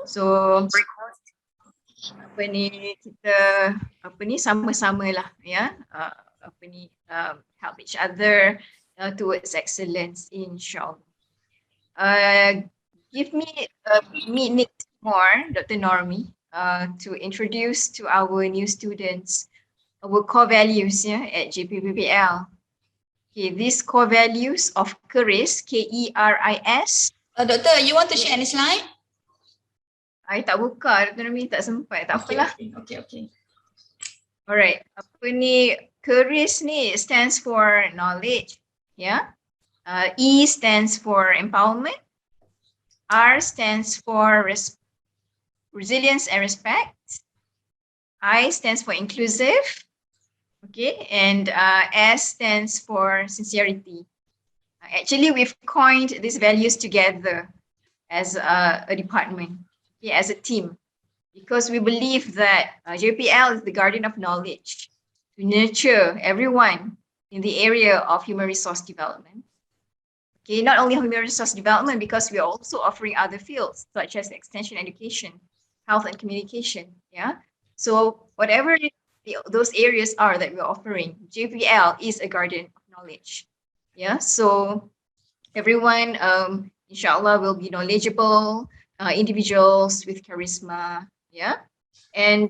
So kita sama-sama lah ya, help each other towards excellence, insyaAllah. Give me a minute more, Dr. Normi, to introduce to our new students our core values at JPBBL. Okay, these core values of KERIS, K-E-R-I-S. Doctor, you want to share any slide? I tak buka, Dr. Normi, tak sempat, tak apalah. Okay. Alright, KERIS ni stands for knowledge, yeah. E stands for empowerment. R stands for resilience and respect. I stands for inclusive. Okay, and S stands for sincerity. Actually, we've coined these values together as a department, okay, as a team, because we believe that JPL is the guardian of knowledge to nurture everyone in the area of human resource development. Okay, not only human resource development, because we are also offering other fields such as extension education, health and communication. Yeah. So whatever those areas are that we're offering, JPL is a guardian of knowledge. Yeah. So everyone, inshallah, will be knowledgeable individuals with charisma. Yeah. And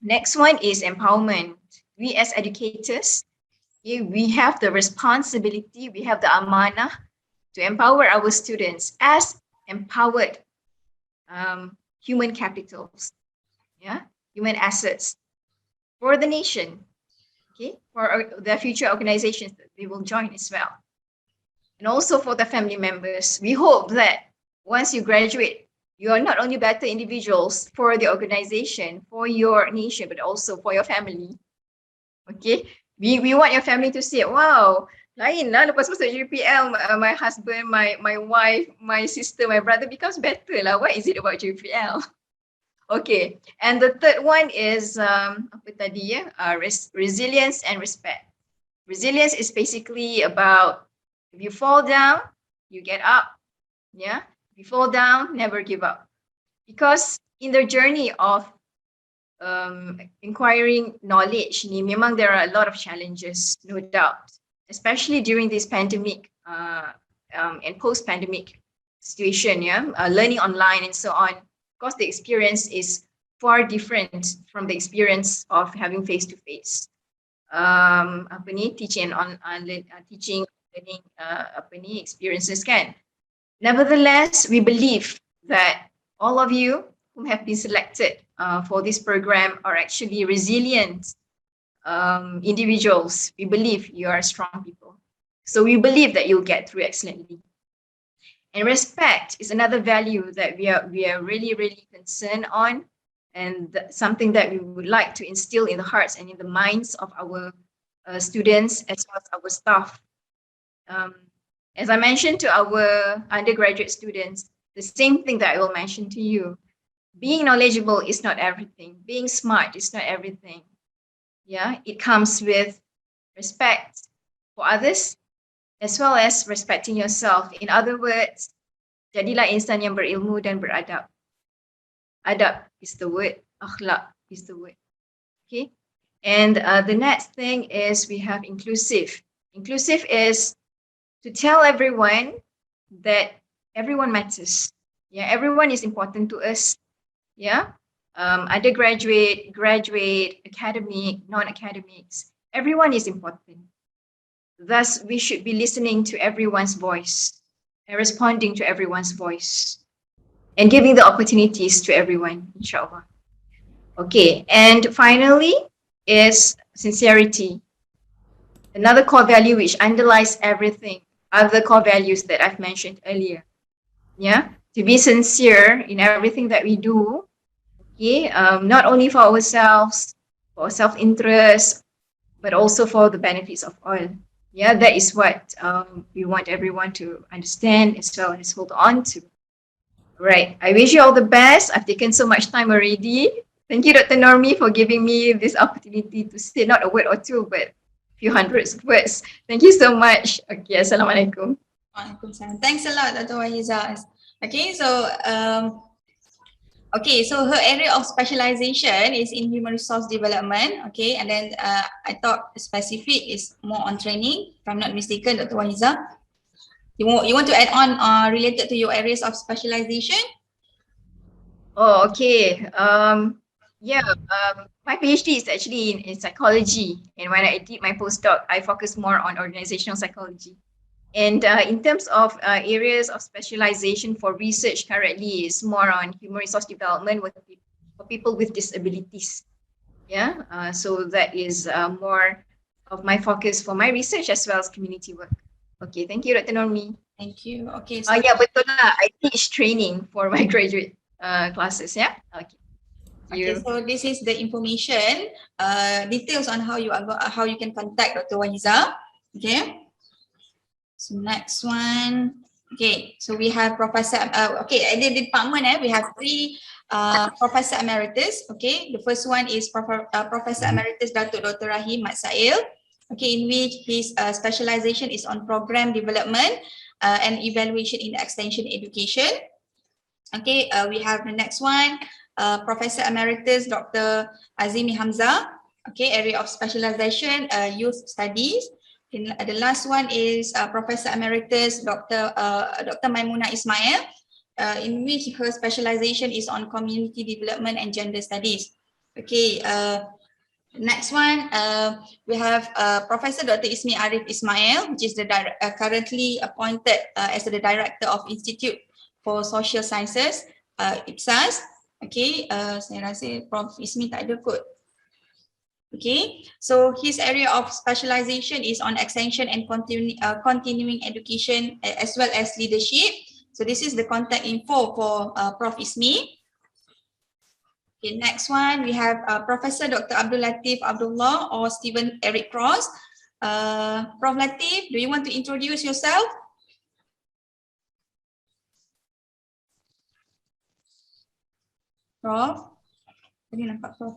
next one is empowerment. We as educators, we have the responsibility, we have the amanah to empower our students as empowered human capitals, yeah, human assets for the nation, okay, for the future organizations that they will join as well. And also for the family members, we hope that once you graduate, you are not only better individuals for the organization, for your nation, but also for your family, okay. We want your family to say, wow, lain lah lepas masuk JPL, my husband, my wife, my sister, my brother becomes better lah. What is it about JPL? Okay, and the third one is resilience and respect. Resilience is basically about if you fall down, you get up. Yeah, if you fall down, never give up. Because in the journey of acquiring knowledge, memang there are a lot of challenges, no doubt, especially during this pandemic and post-pandemic situation, learning online and so on. Of course, the experience is far different from the experience of having face-to-face. Teaching learning experiences kan. Nevertheless, we believe that all of you who have been selected for this program are actually resilient individuals. We believe you are strong people. So we believe that you'll get through excellently. And respect is another value that we are really, really concerned on, and something that we would like to instill in the hearts and in the minds of our students as well as our staff. As I mentioned to our undergraduate students, the same thing that I will mention to you. Being knowledgeable is not everything. Being smart is not everything. Yeah, it comes with respect for others as well as respecting yourself. In other words, jadilah insan yang berilmu dan beradab. Adab is the word, akhlak is the word. Okay, and the next thing is we have inclusive. Inclusive is to tell everyone that everyone matters. Yeah, everyone is important to us. Yeah, undergraduate, graduate, academic, non-academics, everyone is important. Thus, we should be listening to everyone's voice and responding to everyone's voice and giving the opportunities to everyone, inshallah. Okay, and finally is sincerity. Another core value which underlies everything, other core values that I've mentioned earlier. Yeah, to be sincere in everything that we do. Okay, not only for ourselves, for self-interest, but also for the benefits of all. Yeah, that is what we want everyone to understand as well as hold on to. Right, I wish you all the best. I've taken so much time already. Thank you, Dr. Normi, for giving me this opportunity to say not a word or two, but a few hundreds of words. Thank you so much. Okay, Assalamualaikum. Thanks a lot, Dr. Wahiza. Okay, so Okay, so her area of specialization is in human resource development. Okay, and then I thought specific is more on training, if I'm not mistaken, Dr. Wahiza. You want to add on related to your areas of specialization? Oh, okay. Yeah, my PhD is actually in psychology, and when I did my postdoc, I focused more on organizational psychology. And in terms of areas of specialization for research currently is more on human resource development for people with disabilities. Yeah, so that is more of my focus for my research as well as community work. Okay, thank you, Dr. Normi. Thank you. Okay, so Yeah, betul lah. I teach training for my graduate classes. Yeah. Okay. okay, so this is the information, details on how you can contact Dr. Wahiza. Okay. So next one. Okay, so we have Professor. Okay, at the department, we have three Professor Emeritus. Okay, the first one is Professor Emeritus Dr. Rahim Mat Sail. Okay, in which his specialization is on program development and evaluation in extension education. Okay, we have the next one, Professor Emeritus Dr. Azimi Hamza. Okay, area of specialization, youth studies. The last one is Professor Emeritus Dr. Maimuna Ismail, in which her specialization is on community development and gender studies. Okay, next one, we have Professor Dr. Ismi Arif Ismail, which is the currently appointed as the Director of Institute for Social Sciences, IPSAS. Okay, saya rasa Prof. Ismi tak ada kot. Okay, so his area of specialization is on extension and continuing education as well as leadership. So this is the contact info for Prof. Ismi. Okay, next one we have Professor Dr. Abdul Latif Abdullah or Stephen Eric Cross. Prof. Latif, do you want to introduce yourself? Prof, tadi nampak Prof.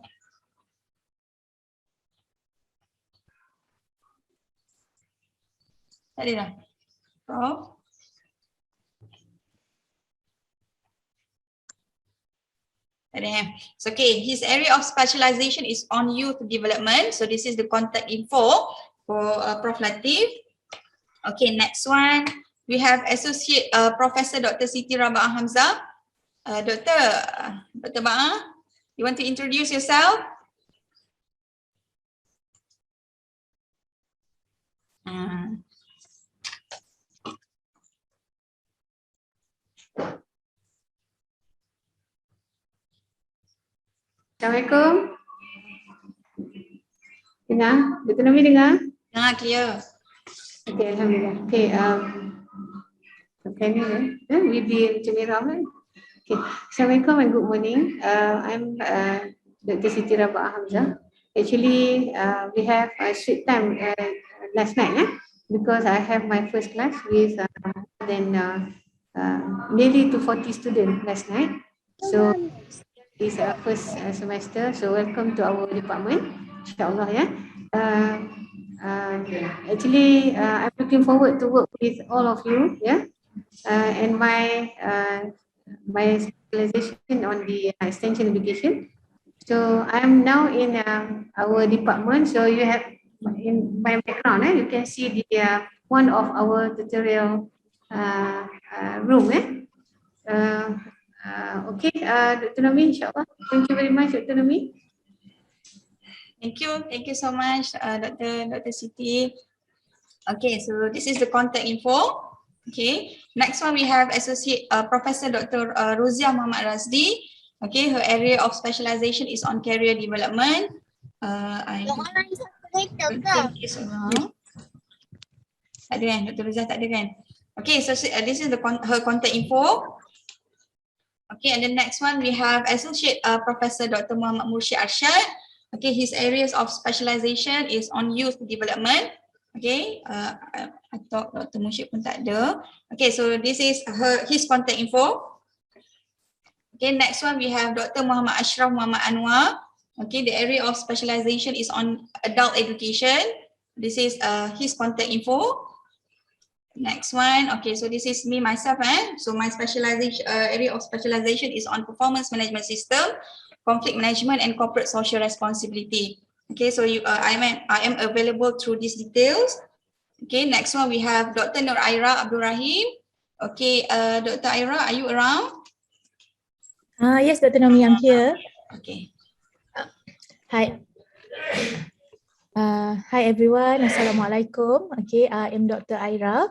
Tak ada dah. Prof. So, okay, his area of specialization is on youth development. So this is the contact info for Prof. Latif. Okay, next one we have Associate Professor Dr. Siti Rabah Hamzah. Dr. Ba'a, you want to introduce yourself? Assalamualaikum. Dengar? Dr. Nomi dengar? Dengar clear. Okay, Alhamdulillah. Okay, we be Jamira, right? Okay, Assalamualaikum and good morning. I'm Dr. Siti Rabah Hamzah. Actually, we have a sweet time last night, because I have my first class with nearly 240 students last night. So this first semester. So welcome to our department, insyaAllah, yeah. Actually, I'm looking forward to work with all of you, yeah. And my specialization on the extension education. So I'm now in our department. So you have in my background, you can see the one of our tutorial room. Okay, Dr. Nomi, insyaAllah. Thank you very much, Dr. Nomi. Thank you so much, Dr. Siti. Okay, so this is the contact info. Okay, next one we have Associate Professor Dr. Rozia Muhammad Razdi. Okay, her area of specialization is on career development. Thank you so much. Tak ada kan, Dr. Rozia tak ada kan? Okay, so this is her contact info. Okay, and the next one we have Associate Professor Dr. Muhammad Murshid Arshad. Okay, his areas of specialization is on youth development. Okay, I thought Dr. Murshid pun tak ada. Okay, so this is his contact info. Okay, next one we have Dr. Muhammad Ashraf Muhammad Anwar. Okay, the area of specialization is on adult education. This is his contact info. Next one. Okay, so this is me myself. So my specialization area of specialization is on performance management system, conflict management, and corporate social responsibility. Okay, so I am available through these details. Okay, next one we have Dr. Nur Aira Abdul Rahim. Okay, Dr. Aira, are you around? Yes, Dr. Naomi, I'm here. Okay. Hi. Hi everyone. Assalamualaikum. Okay, I am Dr. Aira.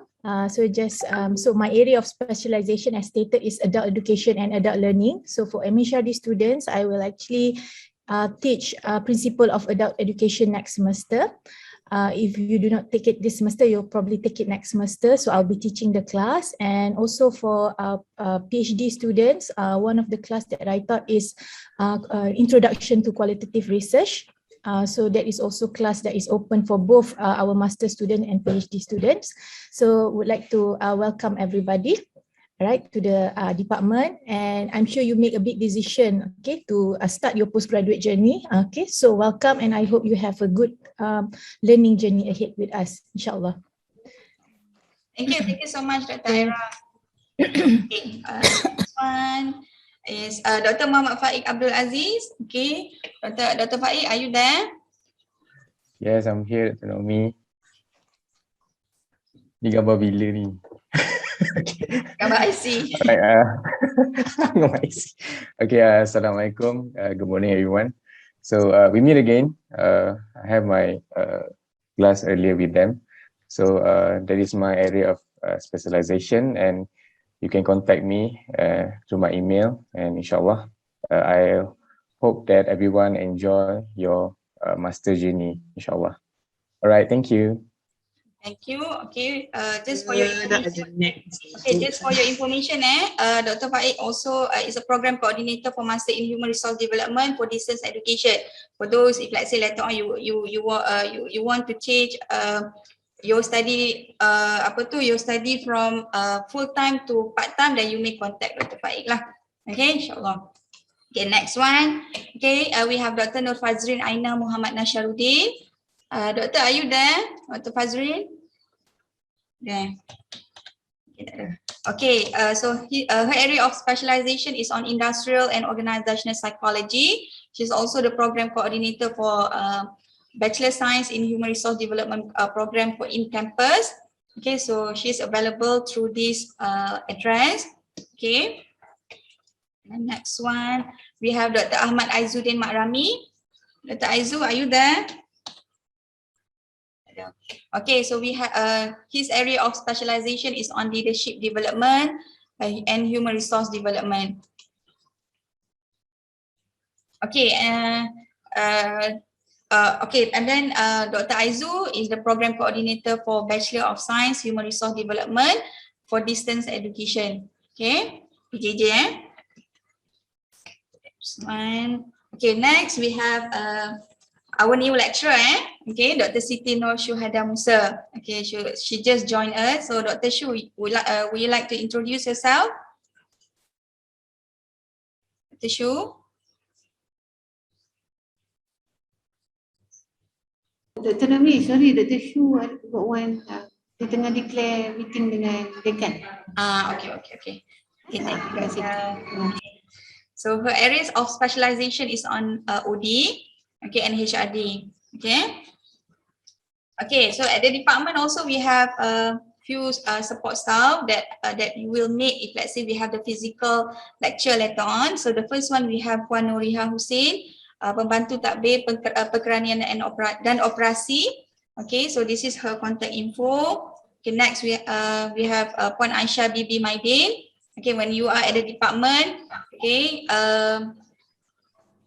So my area of specialization as stated is adult education and adult learning. So for MHRD students, I will actually teach principle of adult education next semester. If you do not take it this semester, you'll probably take it next semester. So I'll be teaching the class. And also for PhD students, one of the class that I taught is Introduction to Qualitative Research. So that is also class that is open for both our master student and PhD students. So would like to welcome everybody, right, to the department, and I'm sure you make a big decision, okay, to start your postgraduate journey. Okay, so welcome, and I hope you have a good learning journey ahead with us, inshallah. Thank you so much, Dr. Aira. Okay, next one is Dr. Muhammad Faik Abdul Aziz. Okay, Dr. Faik, are you there? Yes, I'm here, Dr. Naomi. Ni gambar bila ni? Gambar IC. Alright, gambar IC. Okay, Assalamualaikum. Good morning, everyone. So we meet again. I have my class earlier with them. So that is my area of specialization, and you can contact me through my email, and inshallah, I hope that everyone enjoy your master journey, inshallah. All right, thank you. Thank you. Okay, just for your information. Okay, just for your information, Dr. Faik also is a program coordinator for Master in Human Resource Development for distance education. For those, if let's say later on you want to change your study your study from full time to part time, then you may contact Dr. Faik lah. Okay, inshallah. Okay, next one. Okay, we have Dr. Nur Fazrin Aina Muhammad Nasharuddin. Doctor, are you there? Dr. Fazrin? There. Okay, so her area of specialization is on industrial and organizational psychology. She's also the program coordinator for Bachelor Science in Human Resource Development program for in-campus. Okay, so she's available through this address. Okay. And next one, we have Dr. Ahmad Aizuddin Makrami. Dr. Aizu, are you there? Okay, so we have his area of specialization is on leadership development and human resource development. Okay, okay, and then Dr. Aizu is the program coordinator for Bachelor of Science Human Resource Development for distance education. Okay, PJJ. Okay, next we have our new lecturer, okay, Dr. Siti Nur Syuhada Musa. Okay, she just joined us. So Dr. Shu, would you like to introduce yourself? Dr. Shu? Dr. Naomi, sorry, Dr. Shu ada got one. Dia tengah declare meeting dengan dekan. Okay. Okay, thank you. So her areas of specialization is on OD, okay, and HRD. Okay. Okay, so at the department also we have a few support staff that you will meet if let's say we have the physical lecture later on. So the first one we have Puan Nuriha Hussein, pembantu takbir perkeranian dan operasi. Okay, so this is her contact info. Okay, next we have Puan Aisyah Bibi Maidin. Okay, when you are at the department, okay,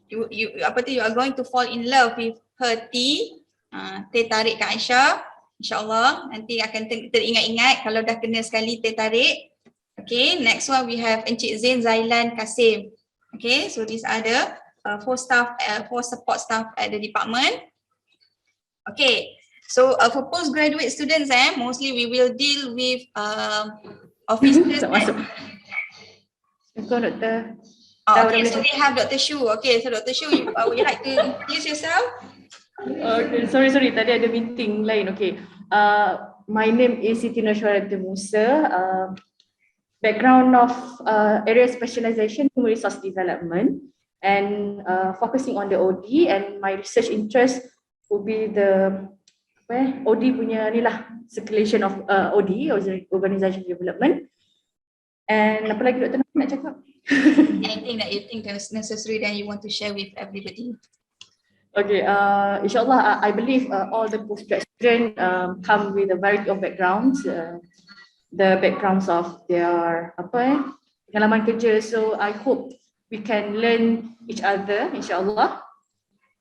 you are going to fall in love with her tea tarik Kak Aisyah, insyaAllah nanti akan teringat-ingat kalau dah kena sekali teh tarik. Okay, next one we have Encik Zain Zailan Kasim. Okay, so these are the four support staff at the department. Okay, so for postgraduate students, mostly we will deal with officers. Doktor. Okay, so we have Dr. Shu. Okay, so Dr. Shu, would you like to introduce yourself? Okay, sorry, tadi ada meeting lain. Okay, My name is Siti Noshwara Musa. Background of area specialization, human resource development, and focusing on the OD, and my research interest would be the OD punya ni lah, circulation of OD, organization development. And apa lagi Dr. nak cakap? Anything that you think is necessary that you want to share with everybody? Okay, insyaAllah, I believe all the postgrad students come with a variety of backgrounds, the backgrounds of their pengalaman kerja. So I hope we can learn each other, insyaAllah.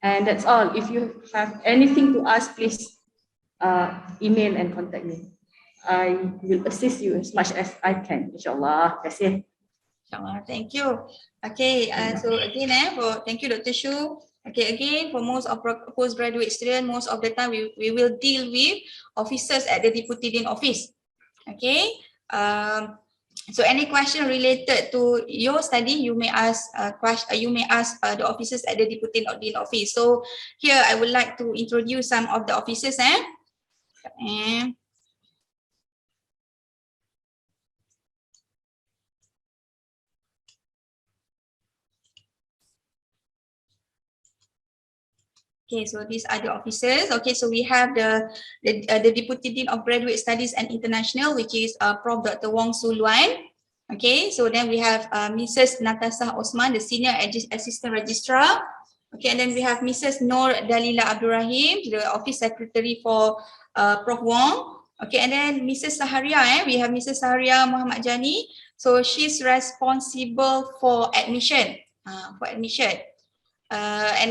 And that's all. If you have anything to ask, please email and contact me. I will assist you as much as I can, insyaAllah. Terima kasih. InsyaAllah, thank you. Okay, so again, thank you, Dr. Shu. Okay, again, for most of postgraduate students, most of the time we will deal with officers at the Deputy Dean office. Okay, so any question related to your study, you may ask the officers at the Deputy Dean office. So here I would like to introduce some of the officers. Okay, so these are the officers. Okay, so we have the Deputy Dean of Graduate Studies and International, which is Prof. Dr. Wong Su Luan. Okay, so then we have Mrs. Natasha Osman, the Senior Assistant Registrar. Okay, and then we have Mrs. Nur Dalila Abdul Rahim, the Office Secretary for Prof. Wong. Okay, and then Mrs. Saharia, we have Mrs. Saharia Muhammad Jani. So she's responsible for admission. And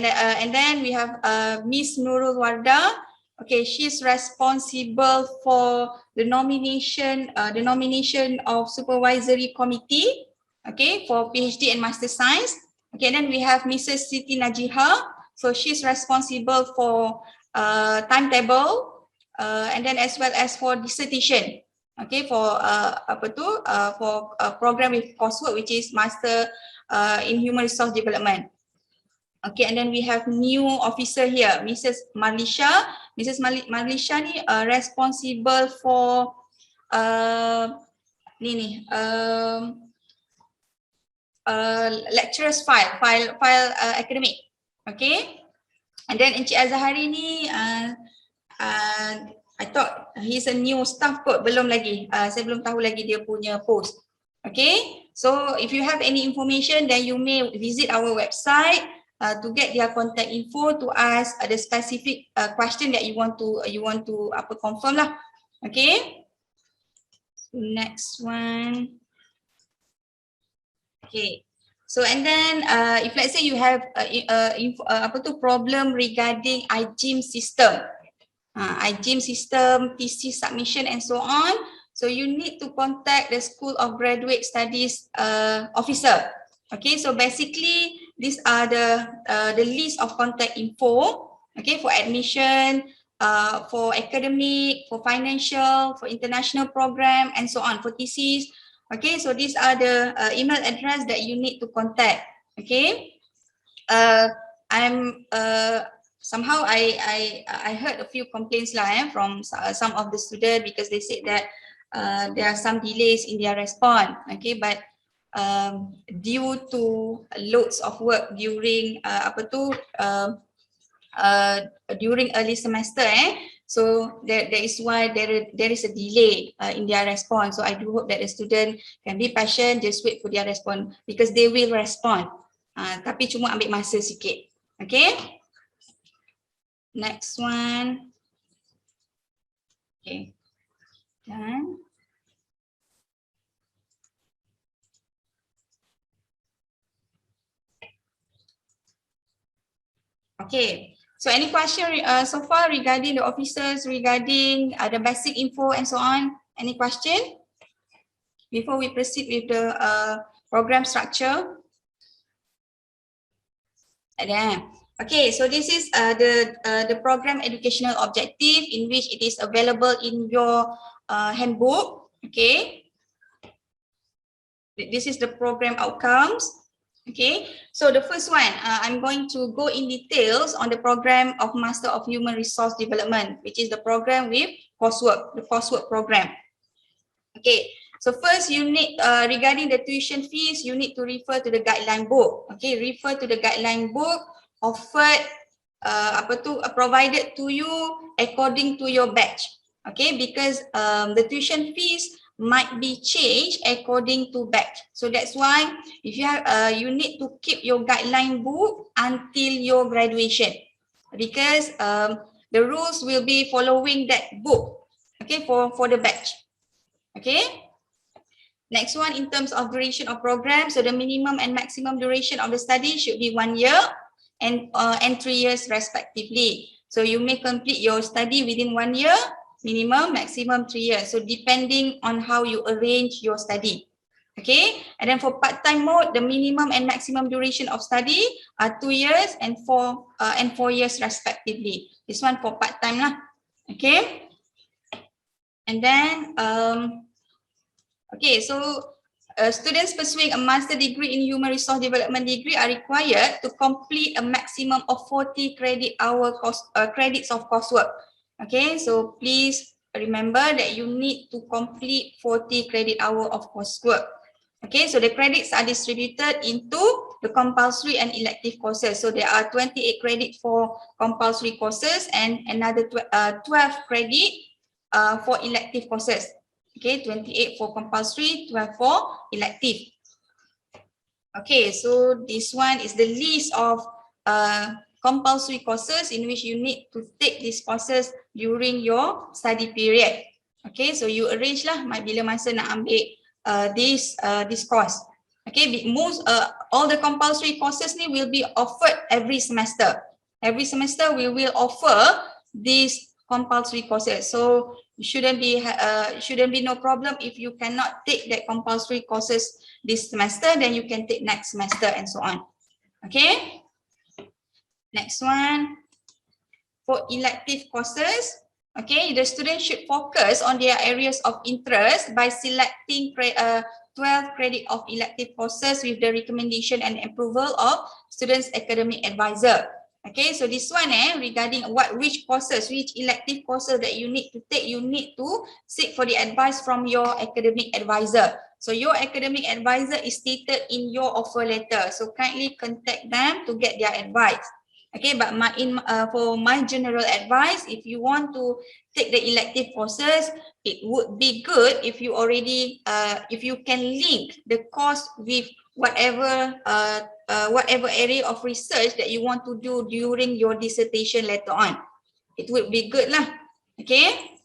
then we have Miss Nurul Warda. Okay, she's responsible for the nomination of Supervisory Committee. Okay, for PhD and Master Science. Okay, then we have Mrs. Siti Najiha. So she's responsible for timetable, and then as well as for dissertation. Okay, for program with coursework, which is Master in Human Resource Development. Okay, and then we have new officer here, Mrs. Marlisha. Mrs. Marlisha ni responsible for lecturers file academic. Okay, and then Encik Azhari ni I thought he's a new staff kot, belum lagi. Saya belum tahu lagi dia punya post. Okay, so if you have any information, then you may visit our website to get their contact info to ask the specific question that you want to confirm lah. Okay. Next one. Okay. So and then if let's say you have problem regarding IGIMS system, IGIMS system, thesis submission and so on. So you need to contact the School of Graduate Studies officer. Okay, so basically these are the list of contact info. Okay, for admission, for academic, for financial, for international program, and so on, for thesis. Okay, so these are the email address that you need to contact. Okay, somehow I heard a few complaints from some of the students because they said that there are some delays in their response. Okay, but due to loads of work during during early semester, so that is why there is a delay in their response. So I do hope that the student can be patient, just wait for their response because they will respond. Tapi cuma ambil masa sikit. Okay. Next one. Okay. Done. Okay, so any question so far regarding the officers, regarding the basic info and so on? Any question before we proceed with the program structure? Okay, so this is the program educational objective in which it is available in your handbook. Okay, this is the program outcomes. Okay, so the first one, I'm going to go in details on the program of Master of Human Resource Development, which is the program with coursework, the coursework program. Okay, so first you need, regarding the tuition fees, you need to refer to the guideline book. Okay, refer to the guideline book offered, provided to you according to your batch. Okay, because the tuition fees might be changed according to batch. So that's why if you have, you need to keep your guideline book until your graduation, because the rules will be following that book. Okay, for the batch. Okay. Next one, in terms of duration of program, so the minimum and maximum duration of the study should be 1 year and 3 years respectively. So you may complete your study within 1 year, minimum, maximum 3 years. So depending on how you arrange your study. Okay, and then for part-time mode, the minimum and maximum duration of study are 2 years and 4 years respectively. This one for part-time lah. Okay, and then okay, so students pursuing a master degree in human resource development degree are required to complete a maximum of 40 credits of coursework. Okay, so please remember that you need to complete 40 credit hour of coursework. Okay, so the credits are distributed into the compulsory and elective courses. So there are 28 credit for compulsory courses and another 12 credit for elective courses. Okay, 28 for compulsory, 12 for elective. Okay, so this one is the list of compulsory courses in which you need to take these courses during your study period. Okay, so you arrange lah bila masa nak ambil this course. Okay, all the compulsory courses ni will be offered every semester. Every semester we will offer these compulsory courses. So shouldn't be no problem if you cannot take that compulsory courses this semester, then you can take next semester and so on. Okay, next one, for elective courses, okay, the student should focus on their areas of interest by selecting 12 credit of elective courses with the recommendation and approval of students' academic advisor. Okay, so this one regarding which elective courses that you need to take, you need to seek for the advice from your academic advisor. So your academic advisor is stated in your offer letter. So kindly contact them to get their advice. Okay, but for my general advice, if you want to take the elective courses, it would be good if you already, if you can link the course with whatever area of research that you want to do during your dissertation later on. It would be good lah. Okay.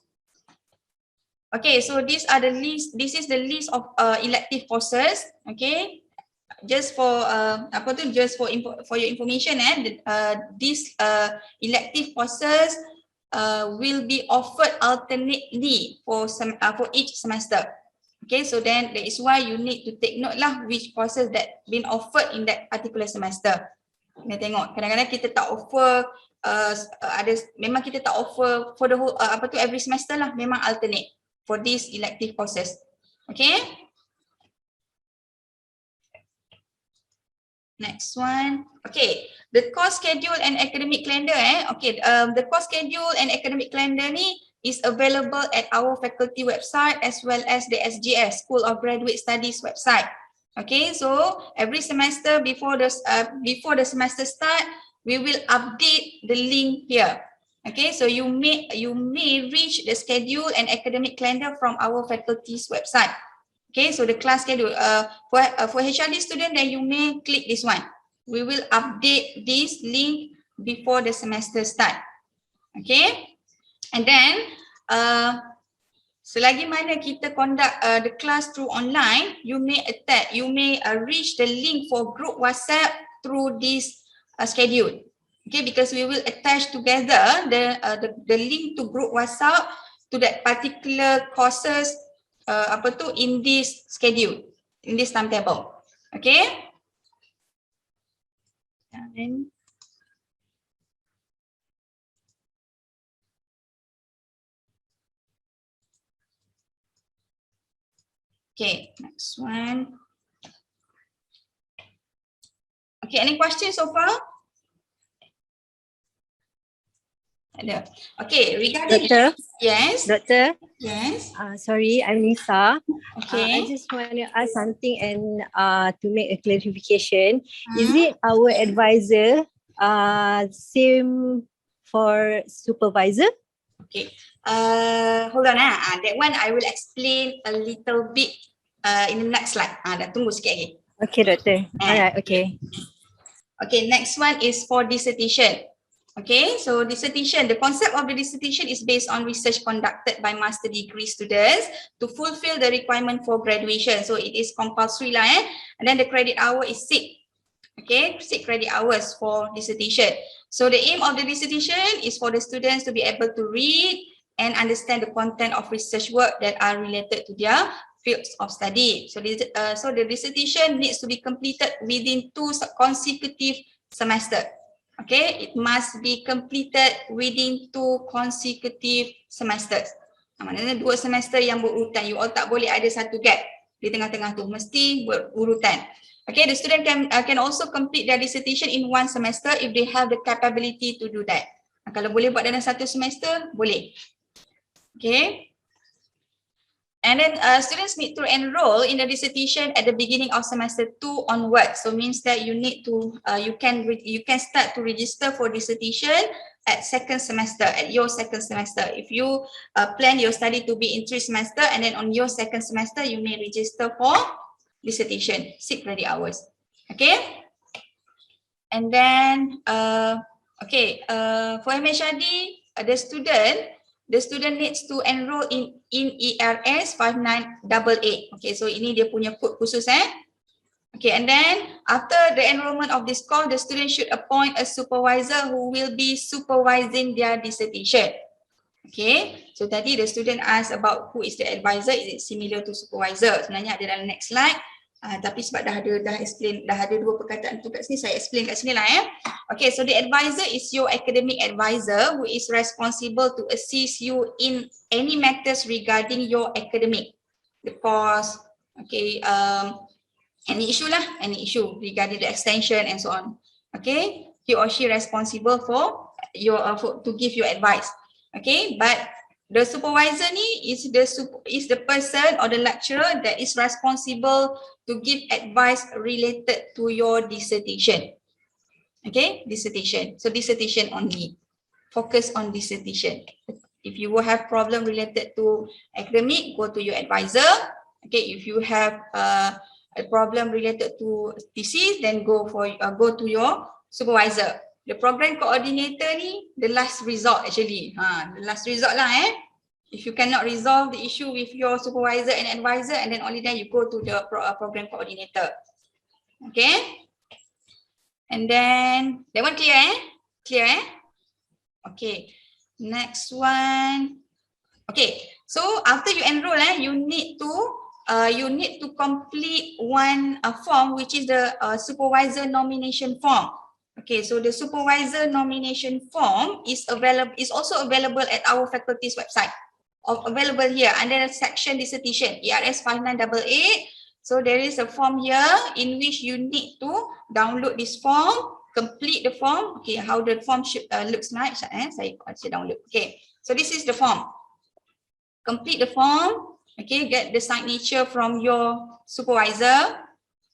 Okay, so these are the list. This is the list of elective courses. Okay. Just for for your information, these elective courses will be offered alternately for each semester. Okay, so then that is why you need to take note lah which courses that been offered in that particular semester. Kena tengok, kadang-kadang kita tak offer memang kita tak offer for the whole every semester lah, memang alternate for these elective courses. Okay. Next one. Okay, the course schedule and academic calendar. Okay, the course schedule and academic calendar ni is available at our faculty website as well as the SGS, School of Graduate Studies website. Okay, so every semester before the semester start, we will update the link here. Okay, so you may reach the schedule and academic calendar from our faculty's website. Okay, so the class schedule for HRD student, then you may click this one. We will update this link before the semester start. Okay, and then selagi mana kita conduct the class through online, you may reach the link for group WhatsApp through this schedule. Okay, because we will attach together the link to group WhatsApp to that particular courses in this schedule, in this timetable. Okay. And then okay, next one. Okay, any questions so far? Ada. Okay, regarding Doctor, yes, Doctor, yes. sorry, I'm Lisa. I Okay. just want to ask something and to make a clarification. Is it our advisor same for supervisor? Okay. Hold on. That one I will explain a little bit in the next slide. Dah tunggu sikit lagi. Okay, Doctor. Alright, okay. Okay, next one is for dissertation. Okay, so dissertation, the concept of the dissertation is based on research conducted by master degree students to fulfill the requirement for graduation. So it is compulsory lah, and then the credit hour is 6. Okay, 6 credit hours for dissertation. So the aim of the dissertation is for the students to be able to read and understand the content of research work that are related to their fields of study. So the dissertation needs to be completed within 2 consecutive semesters. Okay, it must be completed within 2 consecutive semesters. Maknanya 2 semester yang berurutan. You all tak boleh ada satu gap di tengah-tengah tu, mesti berurutan. Okay, the student can also complete their dissertation in 1 semester if they have the capability to do that. Kalau boleh buat dalam 1 semester, boleh. Okay. And then students need to enroll in the dissertation at the beginning of semester 2 onwards. So means that you need to you can start to register for dissertation at your second semester. If you plan your study to be in 3 semester, and then on your second semester you may register for dissertation 6 credit hours. Okay. And then for MHRD, the student needs to enroll in ERS 5988. Okay, so ini dia punya code khusus Okay, and then after the enrollment of this course, the student should appoint a supervisor who will be supervising their dissertation. Okay, so tadi the student asked about who is the advisor. Is it similar to supervisor? Sebenarnya ada dalam next slide. Tapi sebab dah ada 2 perkataan tu kat sini, saya explain kat sini lah Okay, so the advisor is your academic advisor who is responsible to assist you in any matters regarding your academic, the course, okay, any issue regarding the extension and so on. Okay, he or she responsible for to give you advice. Okay, but the supervisor ni is the person or the lecturer that is responsible to give advice related to your dissertation. Okay, dissertation. So dissertation only. Focus on dissertation. If you will have problem related to academic, go to your advisor. Okay, if you have a problem related to thesis, then go to your supervisor. The program coordinator ni the last resort actually. The last resort lah If you cannot resolve the issue with your supervisor and advisor, and then only then you go to the program coordinator. Okay. And then that one clear Clear Okay. Next one. Okay. So after you enroll you need to complete one form, which is the supervisor nomination form. Okay, so the supervisor nomination form is also available at our faculty's website. Available here under the section dissertation, ERS 5988. So there is a form here in which you need to download this form, complete the form. Okay, how the form should looks like. Saya download. Okay, so this is the form. Complete the form. Okay, get the signature from your supervisor.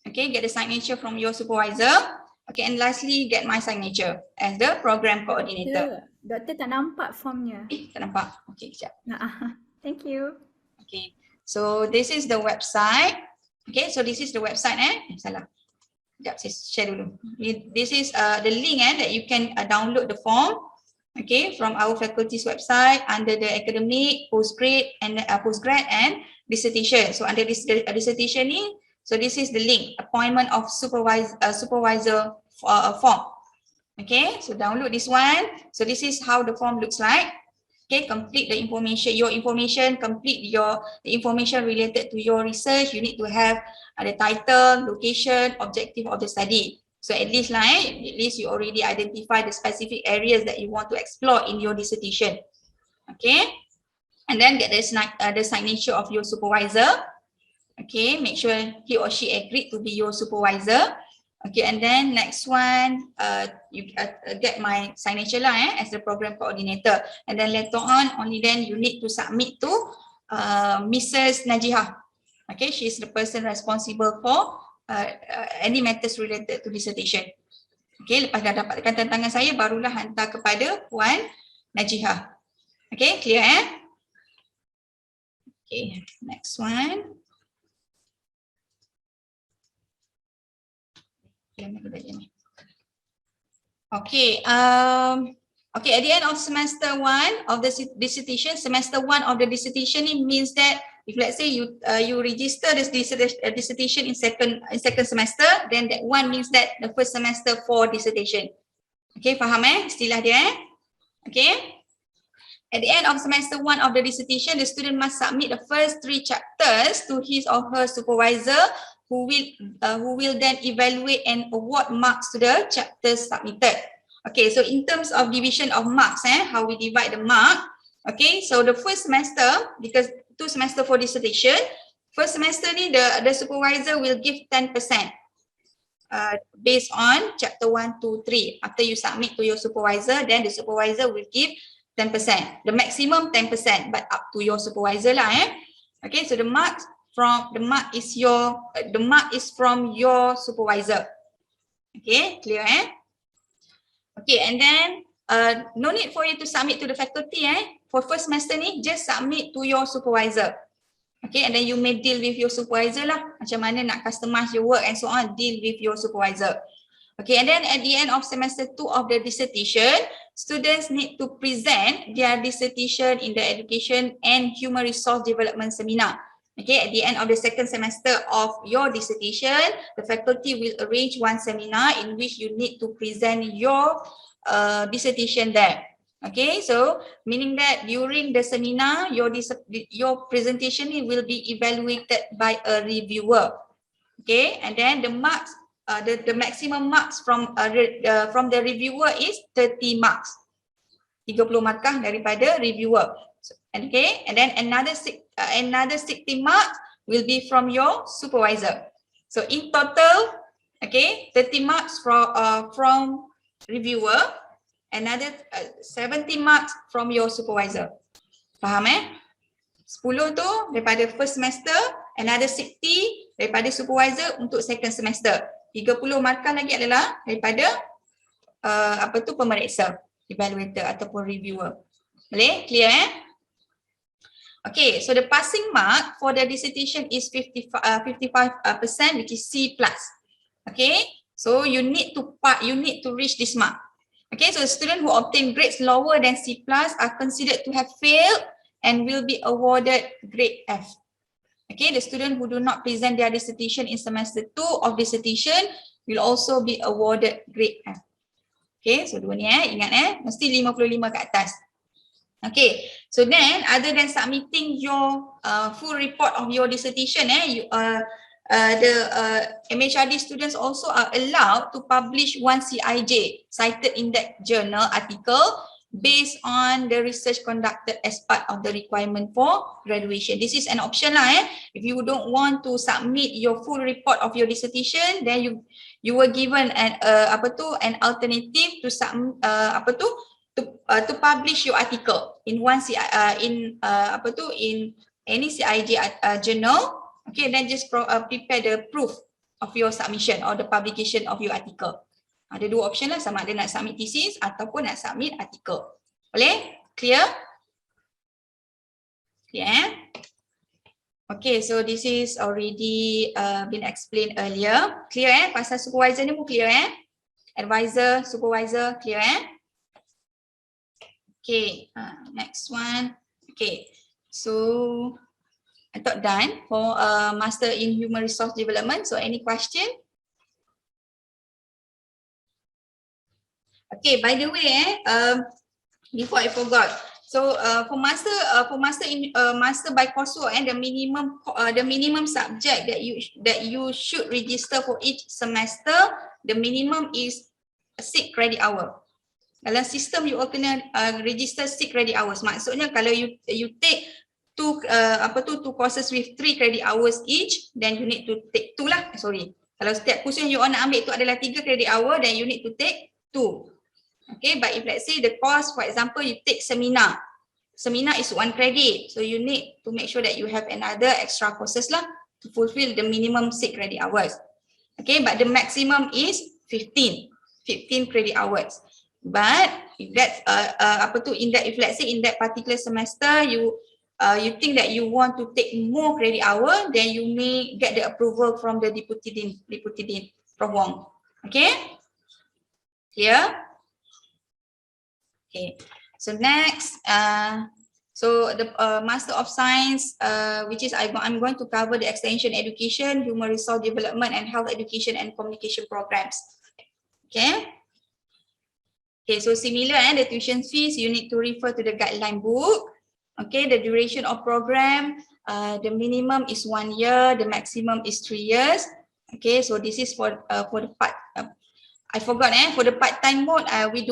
Okay, get the signature from your supervisor. Okay, and lastly, get my signature as the program coordinator. Doktor tak nampak formnya. Tak nampak? Okay, sekejap. Thank you. Okay, so this is the website. Okay, so this is the website salah. Sekejap, saya share dulu. This is the link that you can download the form. Okay, from our faculty's website under the academic, postgrad and dissertation. So under this dissertation ni, so this is the link, appointment of supervisor form. Okay, so download this one. So this is how the form looks like. Okay, complete the information, complete the information related to your research. You need to have the title, location, objective of the study. So at least you already identify the specific areas that you want to explore in your dissertation. Okay, and then get the signature of your supervisor. Okay, make sure he or she agreed to be your supervisor. Okay, and then next one, you get my signature lah as the program coordinator. And then later on, only then you need to submit to Mrs. Najihah. Okay, she is the person responsible for any matters related to dissertation. Okay, lepas dah dapatkan tantangan saya, barulah hantar kepada Puan Najihah. Okay, clear Okay, next one. Okay, okay, at the end of semester 1 of the dissertation, semester 1 of the dissertation, it means that if let's say you register this dissertation in second semester, then that one means that the first semester for dissertation. Okay, faham istilah dia Okay. At the end of semester 1 of the dissertation, the student must submit the first 3 chapters to his or her supervisor, who will then evaluate and award marks to the chapters submitted. Okay, so in terms of division of marks, how we divide the mark. Okay, so the first semester, because 2 semester for dissertation, first semester ni the supervisor will give 10% based on chapter 1, 2, 3. After you submit to your supervisor, then the supervisor will give 10%. The maximum 10%, but up to your supervisor lah Okay, so the mark is from your supervisor. Okay, clear Okay, and then no need for you to submit to the faculty For first semester ni, just submit to your supervisor. Okay, and then you may deal with your supervisor lah. Macam mana nak customize your work and so on, deal with your supervisor. Okay, and then at the end of semester 2 of the dissertation, students need to present their dissertation in the Education and Human Resource Development Seminar. Okay, at the end of the second semester of your dissertation, the faculty will arrange one seminar in which you need to present your dissertation there. Okay, so meaning that during the seminar, your presentation will be evaluated by a reviewer. Okay, and then the marks, the maximum marks from the reviewer is 30 marks. 30 markah daripada reviewer. Okay, and then another 60 marks will be from your supervisor. So in total, okay, 30 marks from reviewer, another 70 marks from your supervisor. Faham 10 tu daripada first semester, another 60 daripada supervisor untuk second semester. 30 markah lagi adalah daripada pemeriksa, evaluator ataupun reviewer. Boleh? Clear Okay, so the passing mark for the dissertation is 55%, which is C+. Okay, so you need to reach this mark. Okay, so the student who obtain grades lower than C+ are considered to have failed and will be awarded grade F. Okay, the student who do not present their dissertation in semester 2 of dissertation will also be awarded grade F. Okay, so dua ni ingat mesti 55 ke atas. Okay, so then other than submitting your full report of your dissertation, the MHRD students also are allowed to publish one CIJ, cited index journal article, based on the research conducted as part of the requirement for graduation. This is an option lah If you don't want to submit your full report of your dissertation, then you were given an alternative to to publish your article in one in any CIJ journal. Okay, then just prepare the proof of your submission or the publication of your article. Ada dua option lah, sama ada nak submit thesis ataupun nak submit article. Boleh? Clear? Clear Okay, so this is already been explained earlier. Clear Pasal supervisor ni pun clear Advisor, supervisor, clear Okay, next one. Okay, so I thought done for Master in Human Resource Development. So any question? Okay, by the way, before I forgot, so for master by coursework, the minimum subject that you should register for each semester, the minimum is 6 credit hour. Dalam sistem you kena register 6 credit hours. Maksudnya kalau you take two courses with 3 credit hours each, then you need to take 2 lah. Kalau setiap kursus yang you all nak ambil tu adalah 3 credit hour, then you need to take 2. Okay, but if let's say the course, for example, you take seminar. Seminar is 1 credit. So you need to make sure that you have another extra courses lah to fulfill the minimum 6 credit hours. Okay, but the maximum is 15 credit hours. But if that's if let's say in that particular semester you think that you want to take more credit hour, then you may get the approval from the Deputy Dean, Prof. Wong. Okay? Clear? Okay. So next, so the Master of Science, which is I'm going to cover the Extension Education, Human Resource Development, and Health Education and Communication programs. Okay. Okay, so similar, the tuition fees, you need to refer to the guideline book. Okay, the duration of program, the minimum is 1 year, the maximum is 3 years. Okay, so this is for the part. I forgot, for the part-time mode, we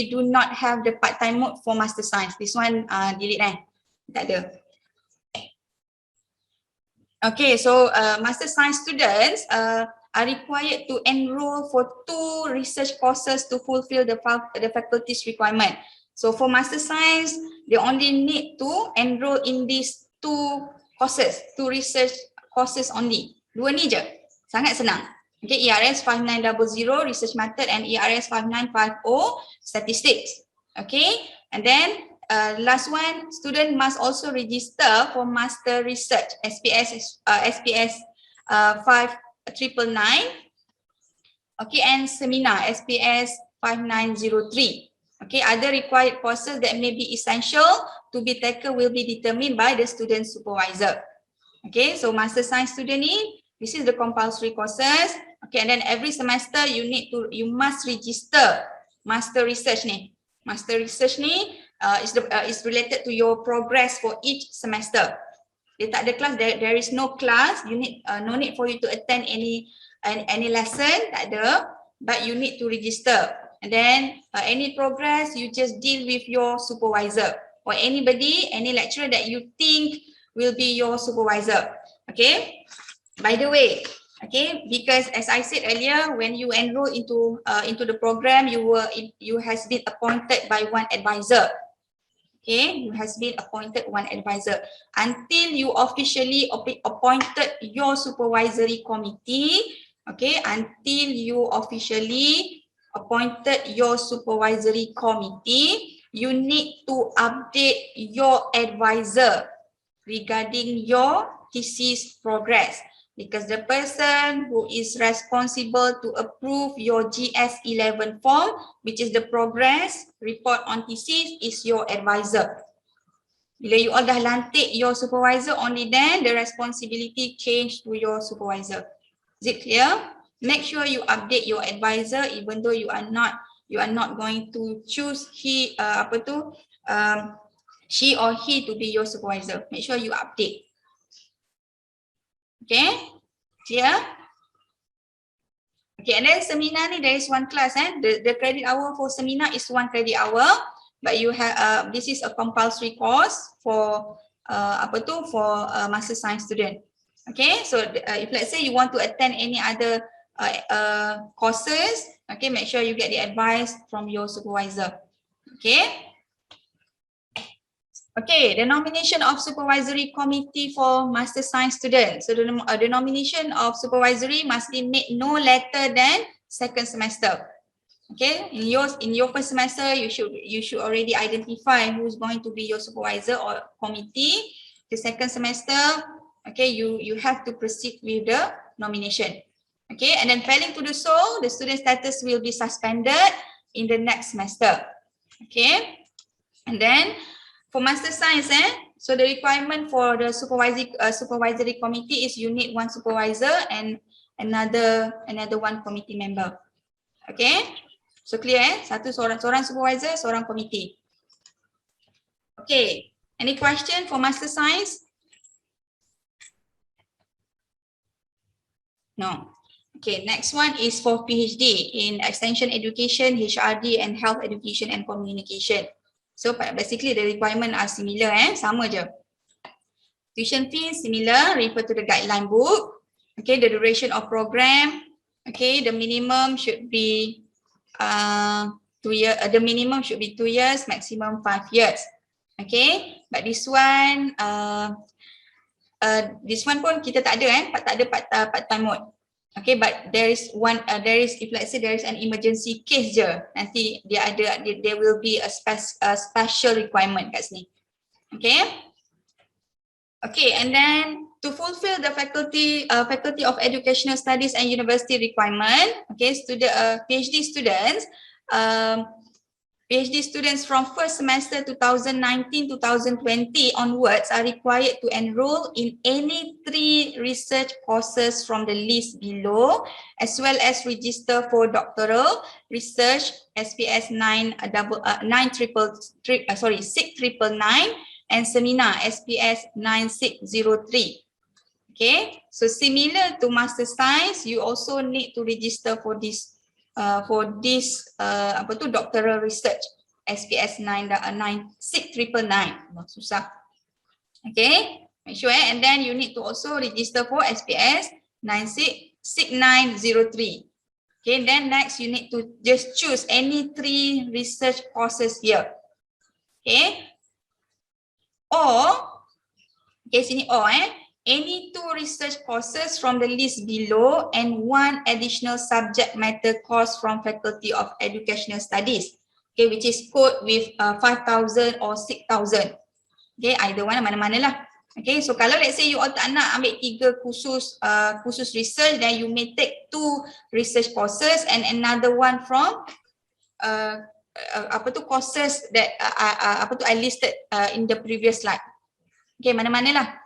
do not have the part-time mode for Master Science. This one delete, tak ada. Okay, so Master Science students are required to enroll for 2 research courses to fulfill the faculty's requirement. So for Master Science, they only need to enroll in these 2 courses, 2 research courses only. 2 ni je, sangat senang. Okay, ERS 5900 Research Method and ERS 5950 Statistics. Okay, and then last one, student must also register for Master Research SPS 5999. Okay, and Seminar SPS 5903. Okay, other required courses that may be essential to be taken will be determined by the student supervisor. Okay, so Master Science student ni, this is the compulsory courses. Okay, and then every semester you must register Master Research ni. Master Research ni is related to your progress for each semester. Dia tak ada class, there is no class. You need no need for you to attend any lesson, tak ada. But you need to register. And then any progress, you just deal with your supervisor or anybody, any lecturer that you think will be your supervisor. Okay. By the way, okay, because as I said earlier, when you enroll into the program, you has been appointed by one advisor. Okay, you has been appointed one advisor until you officially appointed your supervisory committee. Okay, until you officially appointed your supervisory committee, you need to update your advisor regarding your thesis progress. Because the person who is responsible to approve your GS11 form, which is the progress report on thesis, is your advisor. Bila you all dah lantik your supervisor, only then the responsibility change to your supervisor. Is it clear? Make sure you update your advisor even though you are not going to choose she or he to be your supervisor. Make sure you update. Okay, clear? Okay, and then seminar ni there is 1 class. The credit hour for seminar is 1 credit hour, but you have this is a compulsory course for Master Science student. Okay, so if let's say you want to attend any other courses, okay, make sure you get the advice from your supervisor. Okay. Okay, the nomination of supervisory committee for Master Science students. So the nomination of supervisory must be made no later than 2nd semester. Okay, in your first semester, you should already identify who's going to be your supervisor or committee. The 2nd semester, okay, you have to proceed with the nomination. Okay, and then failing to do so, the student status will be suspended in the next semester. Okay, and then for Master Science, so the requirement for the supervisory committee is you need 1 supervisor and another 1 committee member. Okay, so clear? Seorang supervisor, seorang committee. Okay, any question for Master Science? No. Okay, next one is for PhD in Extension Education, HRD, and Health Education and Communication. So basically the requirement are similar, sama je. Tuition fees similar, refer to the guideline book. Okay, the duration of program, Okay, the minimum should be 2 years. The minimum should be 2 years, maximum 5 years. Okay, but this one pun kita tak ada tak ada part time mode. Okay, but there is if let's say there is an emergency case je, nanti there will be a special requirement kat sini. Okay. Okay, and then to fulfill the Faculty of Educational Studies and University requirement, okay, PhD students from first semester 2019-2020 onwards are required to enroll in any 3 research courses from the list below, as well as register for doctoral research SPS 6999 and seminar SPS 9603. Okay, so similar to Master Science, you also need to register for this doctoral research SPS 9699. Susah. Okay, make sure and then you need to also register for SPS 6903. Okay, then next you need to just choose any 3 research courses here. Okay, or sini any 2 research courses from the list below and 1 additional subject matter course from Faculty of Educational Studies, okay, which is code with 5,000 or 6,000. Okay, either one, mana-mana lah. Okay, so kalau let's say you all tak nak ambil 3 khusus research, then you may take 2 research courses and another one from courses that I listed in the previous slide. Okay, mana-mana lah.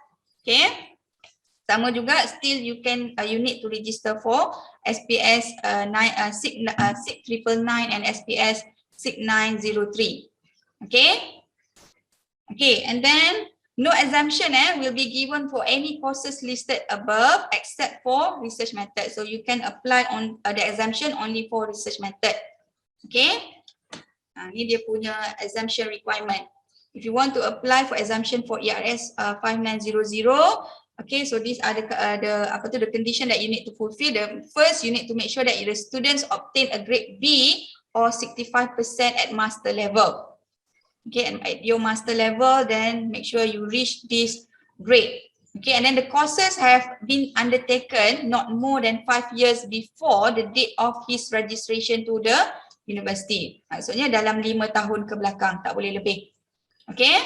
Okay, sama juga still you need to register for SPS 6999 and SPS 6903. Okay, and then no exemption will be given for any courses listed above except for research method. So you can apply on the exemption only for research method. Okay, ini dia punya exemption requirement. If you want to apply for exemption for ERS 5900, okay, so these are the condition that you need to fulfill. The first, you need to make sure that the students obtain a grade B or 65% at master level. Okay, and at your master level, then make sure you reach this grade. Okay, and then the courses have been undertaken not more than 5 years before the date of his registration to the university. Maksudnya dalam 5 tahun ke belakang, tak boleh lebih. Okay,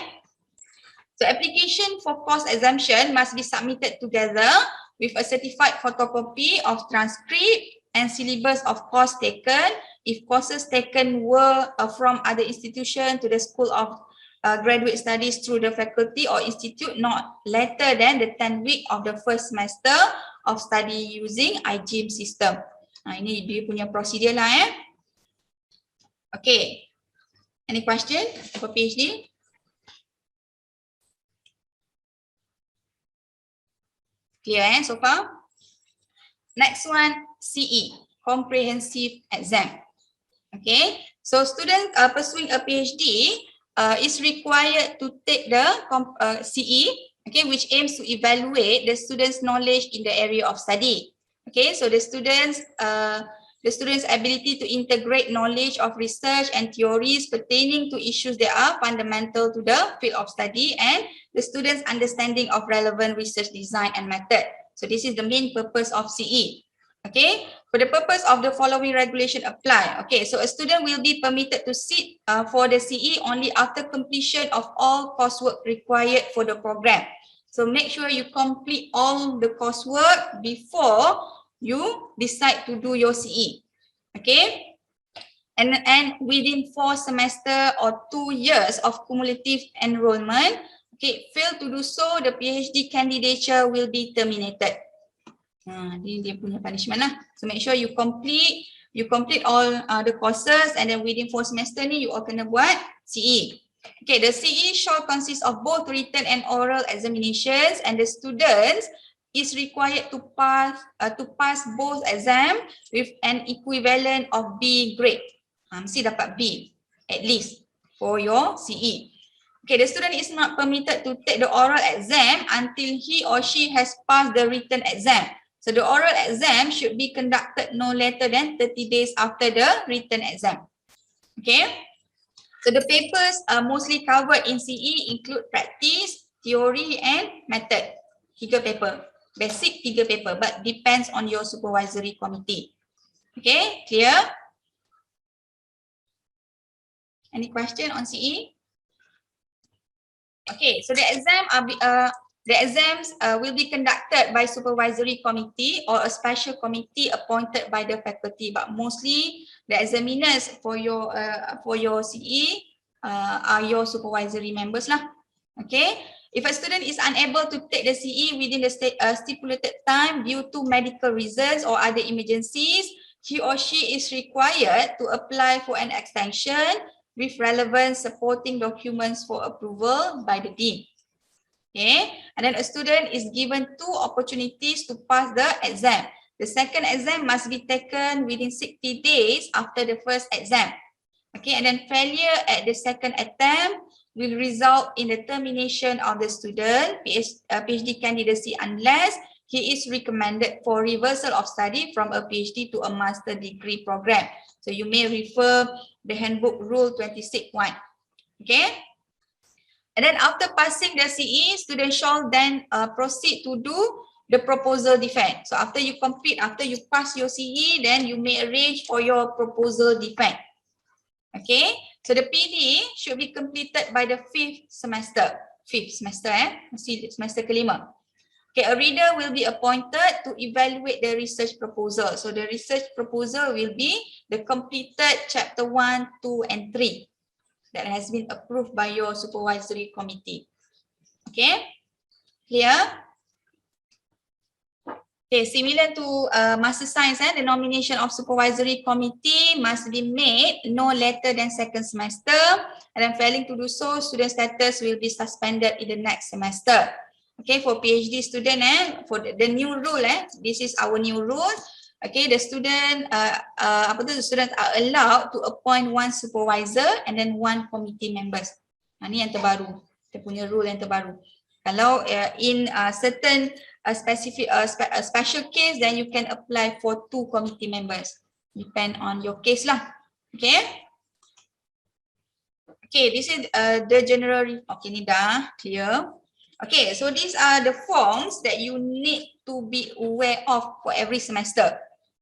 so application for course exemption must be submitted together with a certified photocopy of transcript and syllabus of course taken. If courses taken were from other institution to the School of Graduate Studies through the faculty or institute not later than the 10th week of the first semester of study using IGIMS system. Ini dia punya prosedur lah Okay, any question for PhD? Clear so far? Next one, CE, comprehensive exam. Okay, so student pursuing a PhD is required to take the CE, okay, which aims to evaluate the student's knowledge in the area of study. Okay, so the student's ability to integrate knowledge of research and theories pertaining to issues that are fundamental to the field of study and the student's understanding of relevant research design and method. So this is the main purpose of CE. Okay, for the purpose of the following regulation apply. Okay, so a student will be permitted to sit for the CE only after completion of all coursework required for the program. So make sure you complete all the coursework before you decide to do your CE. Okay, and within 4 semester or 2 years of cumulative enrollment, okay, fail to do so, the PhD candidature will be terminated. Ini dia punya punishment lah. So make sure you complete all the courses and then within 4 semester ni you all kena buat CE. Okay, the CE shall consist of both written and oral examinations and the students is required to pass both exam with an equivalent of B grade. Mesti dapat B at least for your CE. Okay, the student is not permitted to take the oral exam until he or she has passed the written exam. So the oral exam should be conducted no later than 30 days after the written exam. Okay. So the papers mostly covered in CE include practice, theory and method. 3 paper. Basic 3 paper, but depends on your supervisory committee. Okay, clear? Any question on CE? Okay, so the exams will be conducted by supervisory committee or a special committee appointed by the faculty, but mostly the examiners for your CE are your supervisory members lah. Okay, if a student is unable to take the CE within the stipulated time due to medical reasons or other emergencies, he or she is required to apply for an extension with relevant supporting documents for approval by the dean. Okay, and then a student is given 2 opportunities to pass the exam. The second exam must be taken within 60 days after the first exam. Okay, and then failure at the second attempt will result in the termination of the student PhD candidacy unless he is recommended for reversal of study from a PhD to a master degree program. So you may refer the handbook rule 26.1. Okay. And then after passing the CE, student shall then proceed to do the proposal defense. So after you pass your CE, then you may arrange for your proposal defense. Okay, so the PD should be completed by the 5th semester. Masih semester kelima. Okay, a reader will be appointed to evaluate the research proposal. So the research proposal will be the completed chapter 1, 2 and 3 that has been approved by your supervisory committee. Okay, clear? Okay, similar to Master Science, the nomination of supervisory committee must be made no later than 2nd semester, and then failing to do so, student status will be suspended in the next semester. Okay, for PhD student, for the new rule, this is our new rule. Okay, the student, the students are allowed to appoint 1 supervisor and then 1 committee members. Ini yang terbaru, kita punya rule yang terbaru. Kalau in certain special case, then you can apply for 2 committee members. Depend on your case lah. Okay. Okay, this is the general. Okay, ni dah clear. Okay, so these are the forms that you need to be aware of for every semester.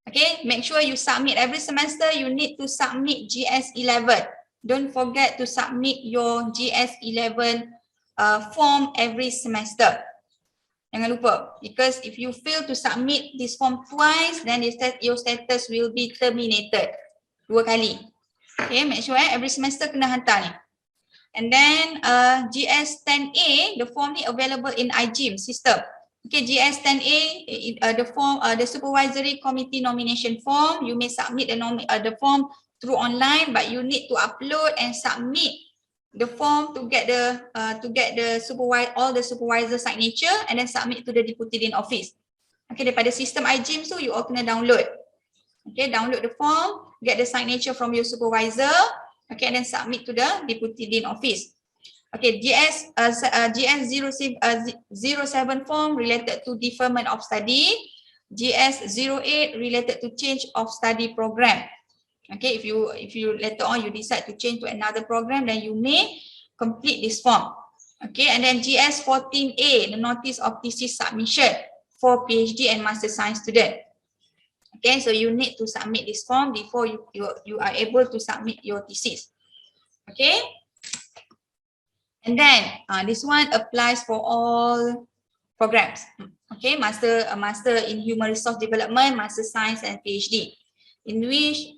Okay, make sure you submit every semester. You need to submit GS11. Don't forget to submit your GS11 form every semester. Jangan lupa, because if you fail to submit this form twice, then your status will be terminated 2 kali. Okay, make sure every semester kena hantar ni. And then GS10A, the form ni available in IGIMS system. Okay, GS10A, the supervisory committee nomination form, you may submit the form through online, but you need to upload and submit the form to get the all the supervisor signature and then submit to the deputy dean office. Okay, daripada sistem IGIMS tu you all kena download. Okay, download the form, get the signature from your supervisor, okay, and then submit to the deputy dean office. Okay, GS07 form related to deferment of study, GS08 related to change of study program. Okay, if you later on you decide to change to another program, then you may complete this form. Okay, and then GS14A, the notice of thesis submission for PhD and Master Science student. Okay, so you need to submit this form before you are able to submit your thesis. Okay, and then this one applies for all programs. Okay, master in human resource development, Master Science and PhD, in which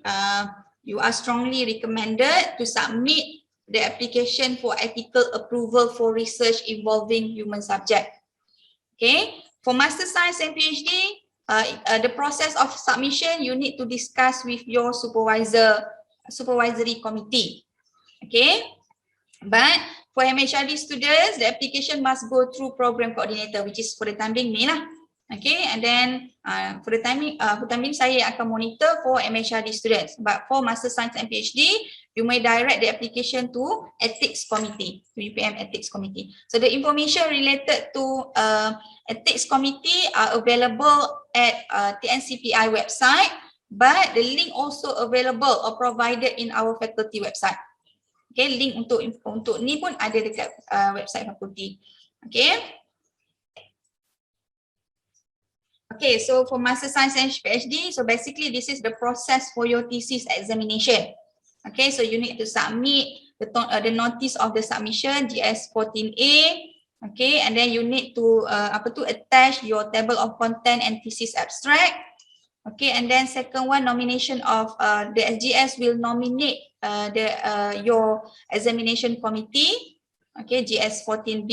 you are strongly recommended to submit the application for ethical approval for research involving human subject. Okay, for Master Science and PhD, the process of submission you need to discuss with your supervisory committee. Okay, but for MHRD students, the application must go through program coordinator, which is for the time being me lah. Okay, and then for the time being saya akan monitor for MHRD students, but for Master Science and PhD, you may direct the application to ethics committee, to UPM ethics committee. So the information related to ethics committee are available at TNCPI website, but the link also available or provided in our faculty website. Okay, link untuk ni pun ada dekat website fakulti. Okay. Okay, so for Master Science and PhD, so basically this is the process for your thesis examination. Okay, so you need to submit the notice of the submission, GS14A. Okay, and then you need to attach your table of content and thesis abstract. Okay, and then second one, nomination of the SGS will nominate your examination committee. Okay, GS14B.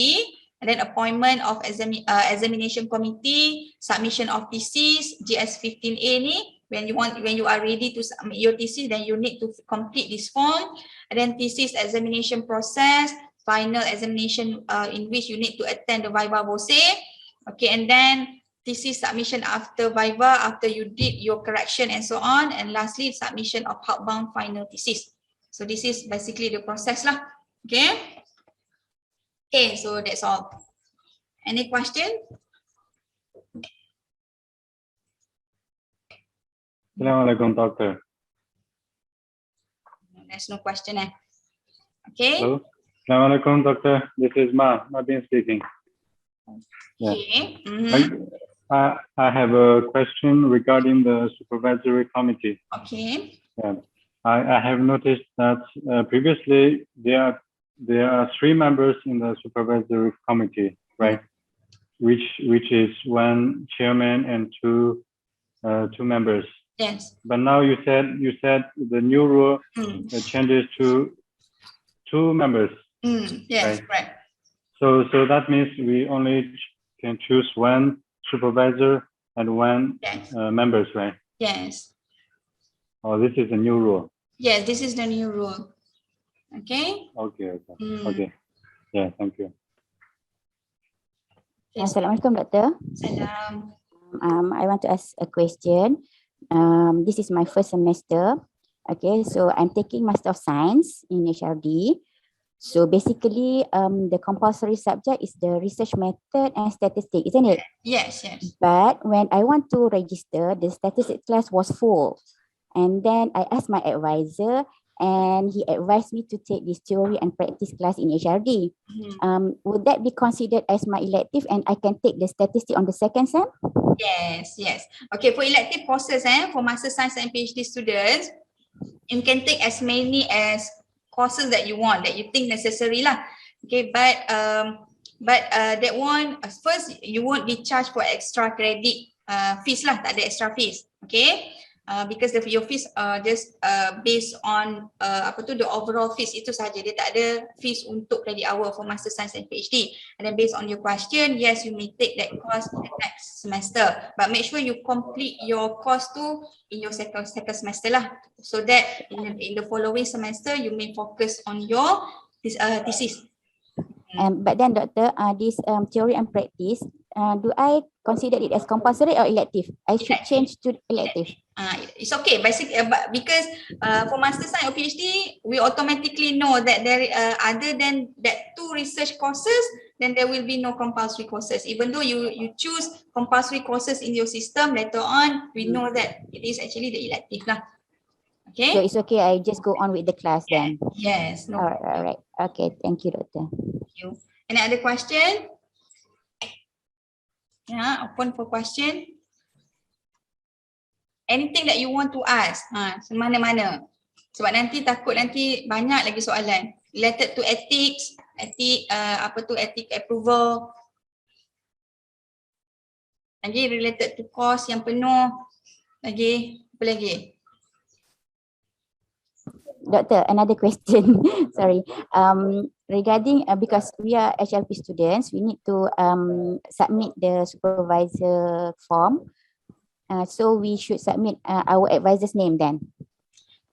And then appointment of examination committee, submission of thesis, GS15A ni. When you are ready to submit your thesis, then you need to complete this form. And then thesis examination process, final examination in which you need to attend the viva voce. Okay, and then thesis submission after viva, after you did your correction and so on. And lastly, submission of outbound final thesis. So this is basically the process lah. Okay. Okay, so that's all. Any question? Assalamualaikum, Doctor. There's no question. Okay. Hello. Assalamualaikum, Doctor. This is Martin speaking. Okay. I have a question regarding the supervisory committee. Okay. Yeah. I have noticed that previously there are 3 members in the supervisory committee, right? Which is 1 chairman and 2 members. Yes. But now you said the new rule changes to 2 members. Yes, right? correct. So that means we only can choose 1 supervisor and 1 members, right? Yes. Oh, this is a new rule. Yes, this is the new rule. Okay. Okay. Okay. Yeah, thank you. Assalamualaikum, Doctor. Salam. I want to ask a question. This is my first semester. Okay, so I'm taking Master of Science in HRD. So basically, the compulsory subject is the research method and statistics, isn't it? Yes, yes. But when I want to register, the statistics class was full. And then I asked my advisor, and he advised me to take this theory and practice class in HRD. Would that be considered as my elective and I can take the statistics on the second sem? Yes, yes. Okay, for elective courses, for Master Science and PhD students, you can take as many as courses that you want, that you think necessary lah. Okay, but that one, first you won't be charged for extra credit fees lah, tak ada extra fees. Okay. Because your fees just based on the overall fees itu saja. Dia tak ada fees untuk credit hour for Master Science and PhD. And then based on your question, yes, you may take that course in the next semester. But make sure you complete your course tu in your second semester lah. So that in the following semester, you may focus on your thesis. But then, Doctor, this theory and practice, do I consider it as compulsory or elective? I should change to elective. It's okay, basically, because for Master Science or PhD, we automatically know that there other than that 2 research courses, then there will be no compulsory courses. Even though you choose compulsory courses in your system, later on we know that it is actually the elective lah. Okay. So it's okay, I just go on with the class then. Yes. No. All right. Okay. Thank you, Doctor. Thank you. Any other question? Yeah, open for question. Anything that you want to ask, mana-mana. Sebab nanti takut nanti banyak lagi soalan related to ethics, ethic approval. Lagi related to cost yang penuh. Lagi, apa lagi? Doctor, another question. Sorry. Regarding because we are HLP students, we need to submit the supervisor form. So we should submit our advisor's name then.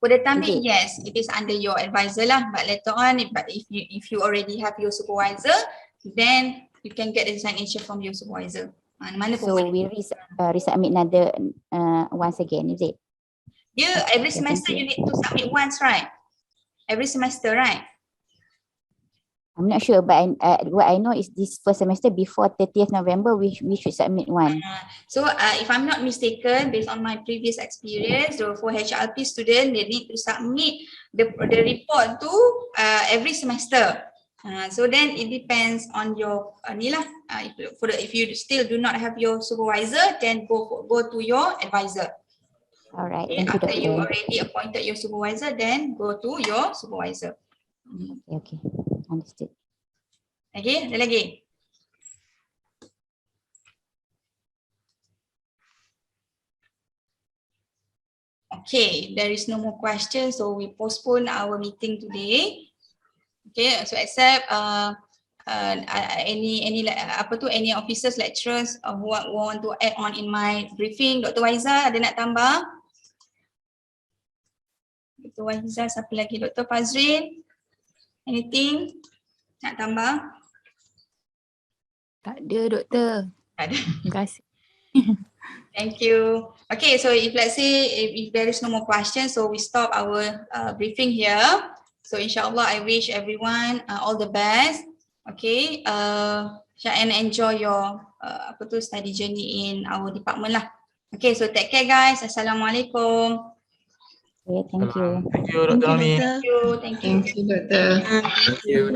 For the time being, yes, it is under your advisor lah. But later on, if you already have your supervisor, then you can get the signature from your supervisor. So we resubmit another once again, is it? Yeah, every semester you need to submit once, right? Every semester, right? I'm not sure, but what I know is this first semester before 30th November, we should submit one. So if I'm not mistaken, based on my previous experience, so for HRP student, they need to submit the report to every semester. So then it depends on your if you still do not have your supervisor, then go to your advisor. All right, Okay, thank you, after Doctor. you already appointed your supervisor, then go to your supervisor. Okay, understood. Okay, ada lagi? Okay, there is no more questions, so we postpone our meeting today. Okay, so except any officers, lecturers who want to add on in my briefing. Dr. Waiza ada nak tambah? Dr. Waiza, siapa lagi? Dr. Fazrin, anything nak tambah? Tak ada, Doktor. Tak ada. Terima kasih. Thank you. Okay, so if let's say if there is no more questions, so we stop our briefing here. So inshallah, I wish everyone all the best. Okay, and enjoy your study journey in our department lah. Okay, so take care guys. Assalamualaikum. Okay, thank you. Thank you, Dr. Nomi. Thank you. Thank you, Doctor. Thank you.